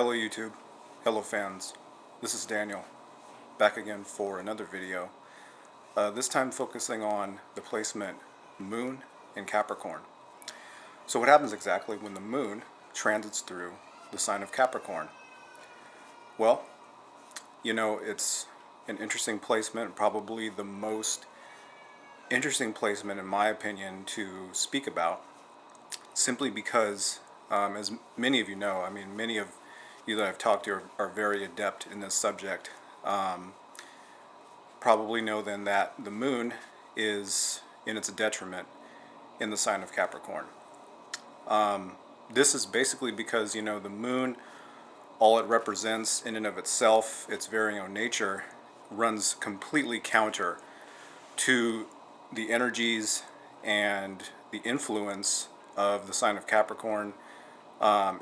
Hello YouTube, hello fans, this is Daniel, back again for another video, this time focusing on the placement Moon in Capricorn. So what happens exactly when the Moon transits through the sign of Capricorn? Well, it's an interesting placement, probably the most interesting placement in my opinion to speak about, simply because, as many of you know, many of you that I've talked to are very adept in this subject. Probably know then that the moon is in its detriment in the sign of Capricorn. This is basically because, the moon, all it represents in and of itself, its very own nature, runs completely counter to the energies and the influence of the sign of Capricorn,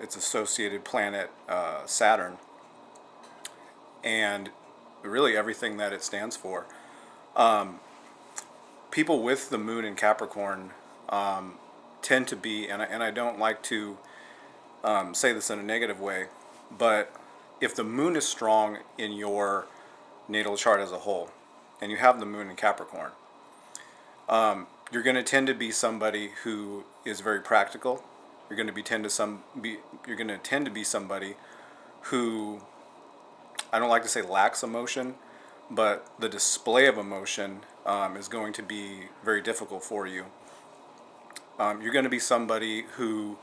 its associated planet Saturn, and really everything that it stands for. People with the moon in Capricorn tend to be, and I don't like to say this in a negative way, but if the moon is strong in your natal chart as a whole, and you have the moon in Capricorn, you're going to tend to be somebody who is very practical. You're going to tend to be somebody who, I don't like to say lacks emotion, but the display of emotion is going to be very difficult for you. You're going to be somebody who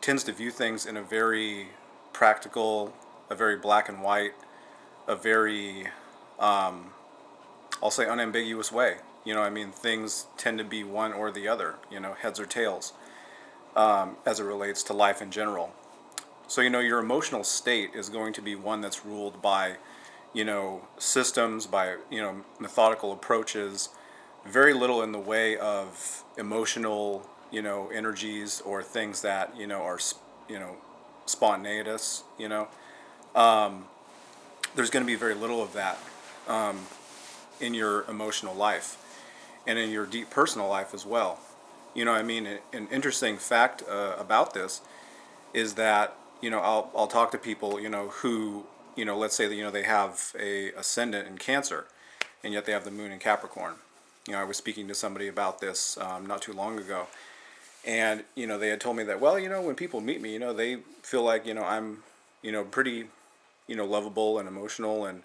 tends to view things in a very practical, a very black and white, a very, I'll say, unambiguous way. Things tend to be one or the other, heads or tails, as it relates to life in general. So, your emotional state is going to be one that's ruled by, systems, by, methodical approaches, very little in the way of emotional, energies or things that, are, spontaneous, there's going to be very little of that in your emotional life and in your deep personal life as well. An interesting fact about this is that, I'll talk to people, who, let's say that, they have a ascendant in Cancer, and yet they have the moon in Capricorn. I was speaking to somebody about this not too long ago, and, they had told me that, well, when people meet me, they feel like, I'm, pretty, lovable and emotional, and,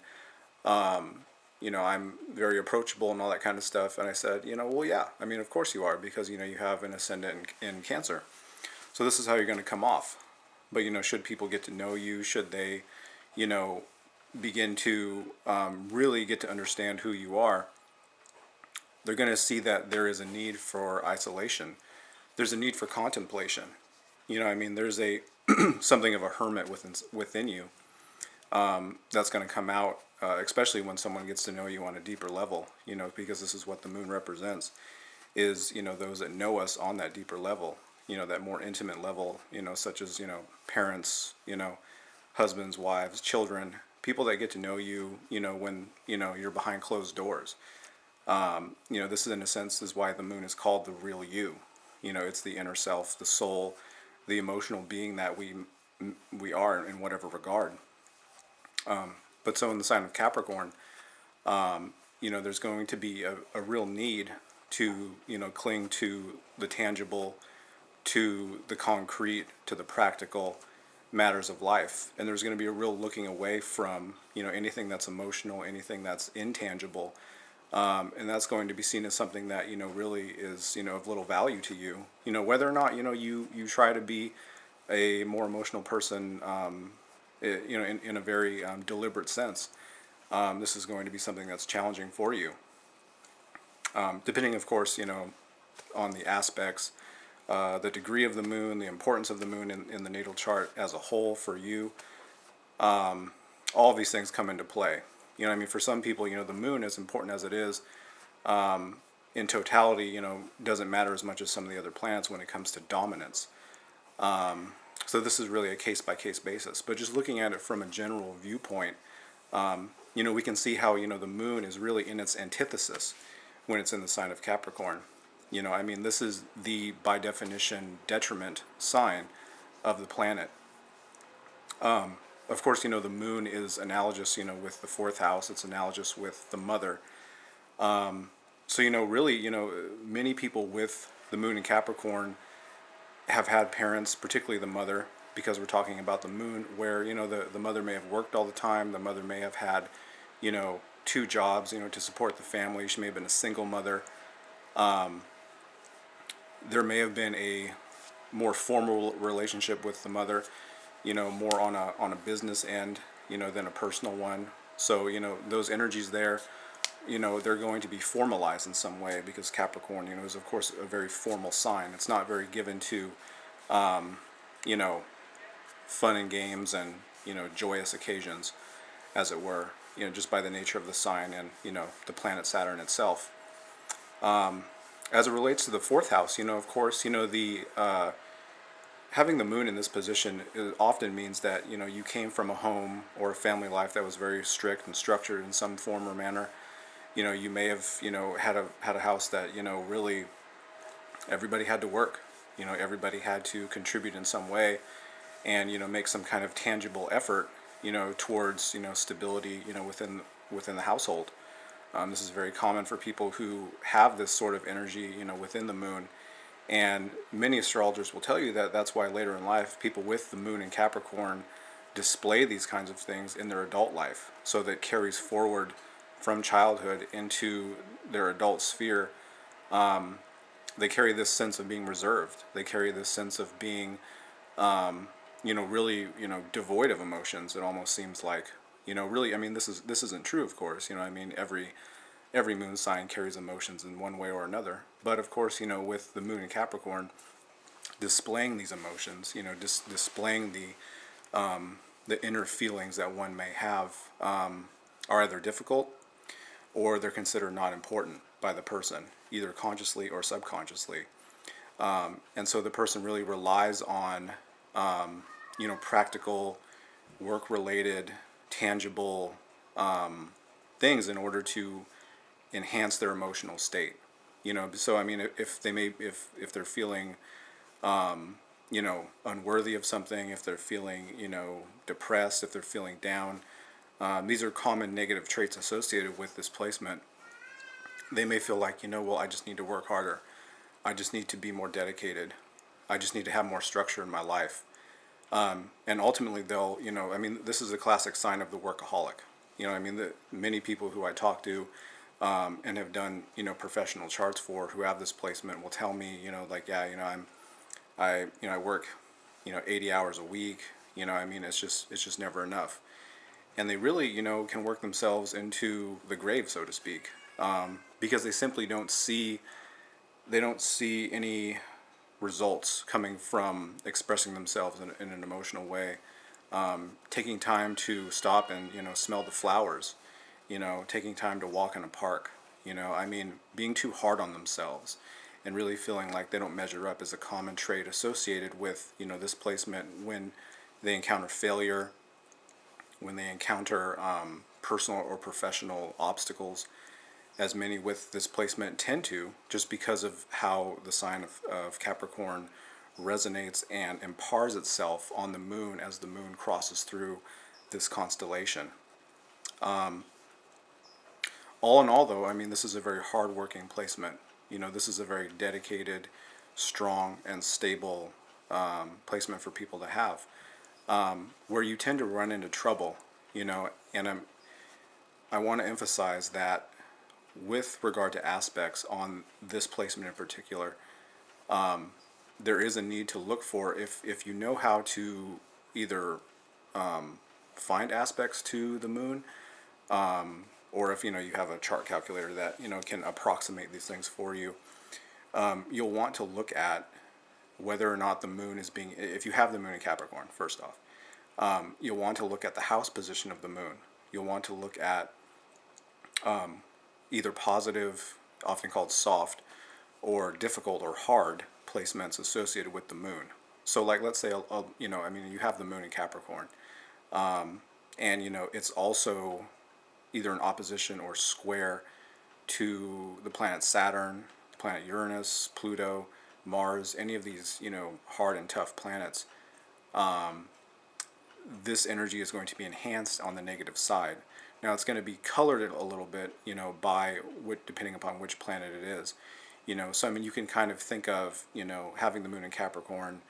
I'm very approachable and all that kind of stuff. And I said, well, yeah, of course you are, because, you have an ascendant in Cancer. So this is how you're going to come off. But, should people get to know you, should they, begin to really get to understand who you are, they're going to see that there is a need for isolation. There's a need for contemplation. There's a something of a hermit within you that's going to come out, especially when someone gets to know you on a deeper level, because this is what the moon represents, is, those that know us on that deeper level, that more intimate level, such as, parents, husbands, wives, children, people that get to know you, when, you're behind closed doors. This is, in a sense, is why the moon is called the real you. It's the inner self, the soul, the emotional being that we are in whatever regard. But so in the sign of Capricorn, there's going to be a real need to, cling to the tangible, to the concrete, to the practical matters of life. And there's going to be a real looking away from, anything that's emotional, anything that's intangible. And that's going to be seen as something that, really is, of little value to you. Whether or not, you try to be a more emotional person, in a very deliberate sense. This is going to be something that's challenging for you. Depending, of course, on the aspects, the degree of the moon, the importance of the moon in the natal chart as a whole for you. All of these things come into play. For some people, the moon, as important as it is, in totality, doesn't matter as much as some of the other planets when it comes to dominance. So this is really a case-by-case basis. But just looking at it from a general viewpoint, we can see how, the moon is really in its antithesis when it's in the sign of Capricorn. This is the, by definition, detriment sign of the planet. of course, the moon is analogous, with the fourth house. It's analogous with the mother. So, really, many people with the moon in Capricorn have had parents, particularly the mother, because we're talking about the moon, where, the mother may have worked all the time. The mother may have had, two jobs, to support the family. She may have been a single mother. There may have been a more formal relationship with the mother, more on a business end, than a personal one. So, those energies there, they're going to be formalized in some way, because Capricorn, is of course a very formal sign. It's not very given to, you know, fun and games and, joyous occasions, as it were, just by the nature of the sign and, the planet Saturn itself. As it relates to the fourth house, of course, the having the moon in this position often means that you came from a home or a family life that was very strict and structured in some form or manner. You may have had a house that really everybody had to work. Everybody had to contribute in some way, and make some kind of tangible effort towards stability within the household. This is very common for people who have this sort of energy within the moon. And many astrologers will tell you that that's why later in life, people with the moon in Capricorn display these kinds of things in their adult life. So that carries forward from childhood into their adult sphere. They carry this sense of being reserved. They carry this sense of being, really, devoid of emotions. It almost seems like, really, I mean, this isn't true, of course. Every moon sign carries emotions in one way or another. But of course, with the moon in Capricorn, displaying these emotions, displaying the inner feelings that one may have, are either difficult or they're considered not important by the person, either consciously or subconsciously. And so the person really relies on, practical, work-related, tangible things in order to enhance their emotional state. So I mean, if they're feeling, unworthy of something, if they're feeling, depressed, if they're feeling down, these are common negative traits associated with this placement. They may feel like, well, I just need to work harder. I just need to be more dedicated. I just need to have more structure in my life. And ultimately they'll, this is a classic sign of the workaholic. Many people who I talk to, and have done, professional charts for, who have this placement, will tell me, I work, 80 hours a week. It's just never enough. And they really, can work themselves into the grave, so to speak, because they simply don't see any results coming from expressing themselves in an emotional way. Taking time to stop and, smell the flowers, taking time to walk in a park, being too hard on themselves and really feeling like they don't measure up is a common trait associated with, this placement when they encounter failure, when they encounter personal or professional obstacles, as many with this placement tend to, just because of how the sign of Capricorn resonates and impars itself on the moon as the moon crosses through this constellation. All in all, though, this is a very hard-working placement. This is a very dedicated, strong, and stable placement for people to have. Where you tend to run into trouble, and I want to emphasize that with regard to aspects on this placement in particular, there is a need to look for, if you know how to either find aspects to the moon, or if you have a chart calculator that can approximate these things for you, you'll want to look at whether or not the moon is being, if you have the moon in Capricorn, first off, you'll want to look at the house position of the moon. You'll want to look at either positive, often called soft, or difficult or hard placements associated with the moon. So like, let's say, you have the moon in Capricorn, and it's also either in opposition or square to the planet Saturn, the planet Uranus, Pluto, Mars, any of these, hard and tough planets. this energy is going to be enhanced on the negative side. Now it's going to be colored a little bit, by depending upon which planet it is. So I mean, you can kind of think of, having the moon in Capricorn,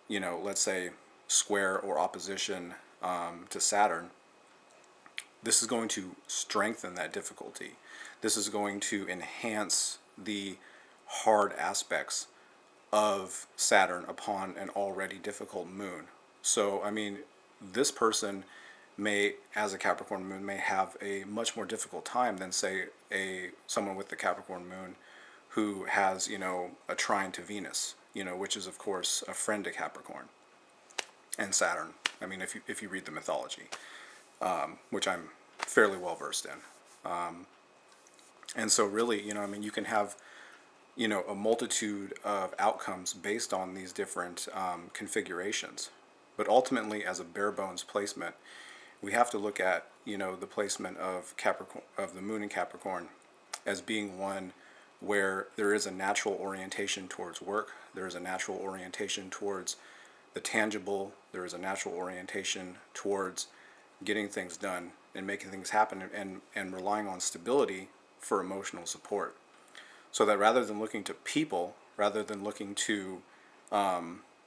let's say square or opposition to Saturn. This is going to strengthen that difficulty. This is going to enhance the hard aspects of Saturn upon an already difficult moon. So, I mean, this person may, as a Capricorn moon, may have a much more difficult time than, say, someone with the Capricorn moon who has, a trine to Venus, which is, of course, a friend to Capricorn and Saturn. I mean, if you read the mythology, which I'm fairly well versed in. And so really, I mean, you can have, a multitude of outcomes based on these different configurations. But ultimately, as a bare bones placement, we have to look at, the placement of Capricorn, of the moon in Capricorn, as being one where there is a natural orientation towards work, there is a natural orientation towards the tangible, there is a natural orientation towards getting things done and making things happen, and relying on stability for emotional support. So that rather than looking to people, rather than looking to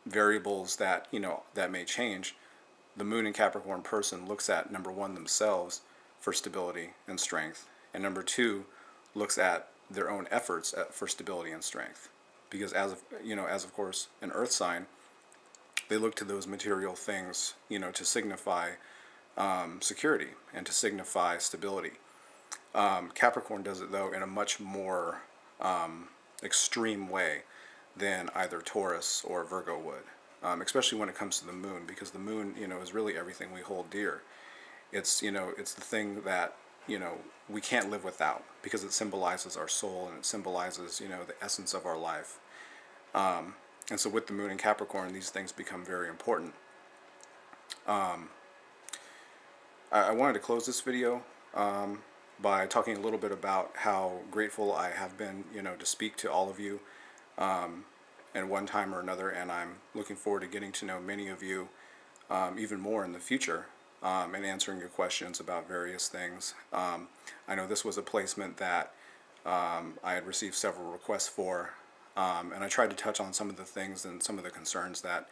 variables that, that may change, the moon in Capricorn person looks at, number one, themselves for stability and strength, and number two, looks at their own efforts for stability and strength. Because as of course an earth sign, they look to those material things, to signify security and to signify stability. Capricorn does it, though, in a much more extreme way than either Taurus or Virgo would, especially when it comes to the moon, because the moon, is really everything we hold dear. It's the thing that, we can't live without, because it symbolizes our soul, and it symbolizes, the essence of our life. And so with the moon in Capricorn, these things become very important. I wanted to close this video by talking a little bit about how grateful I have been, to speak to all of you at one time or another, and I'm looking forward to getting to know many of you even more in the future, and answering your questions about various things. I know this was a placement that I had received several requests for, and I tried to touch on some of the things and some of the concerns that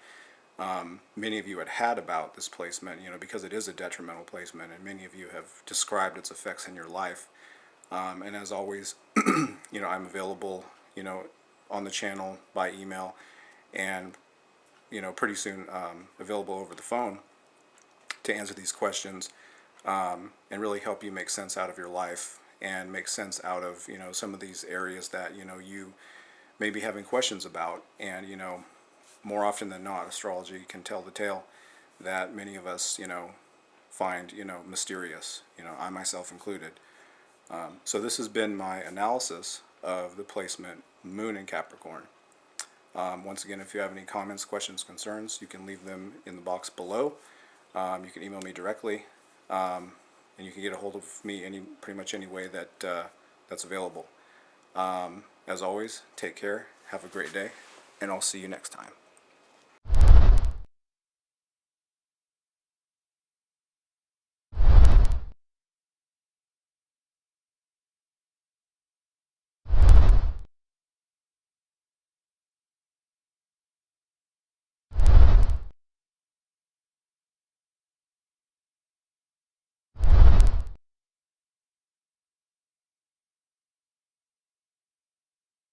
many of you had about this placement, because it is a detrimental placement, and many of you have described its effects in your life. And as always, I'm available, on the channel by email, and, pretty soon available over the phone to answer these questions, and really help you make sense out of your life and make sense out of, some of these areas that, you may be having questions about. And, more often than not, astrology can tell the tale that many of us, find, mysterious, I myself included. So this has been my analysis of the placement moon in Capricorn. Once again, if you have any comments, questions, concerns, you can leave them in the box below. You can email me directly, and you can get a hold of me pretty much any way that that's available. As always, take care, have a great day, and I'll see you next time.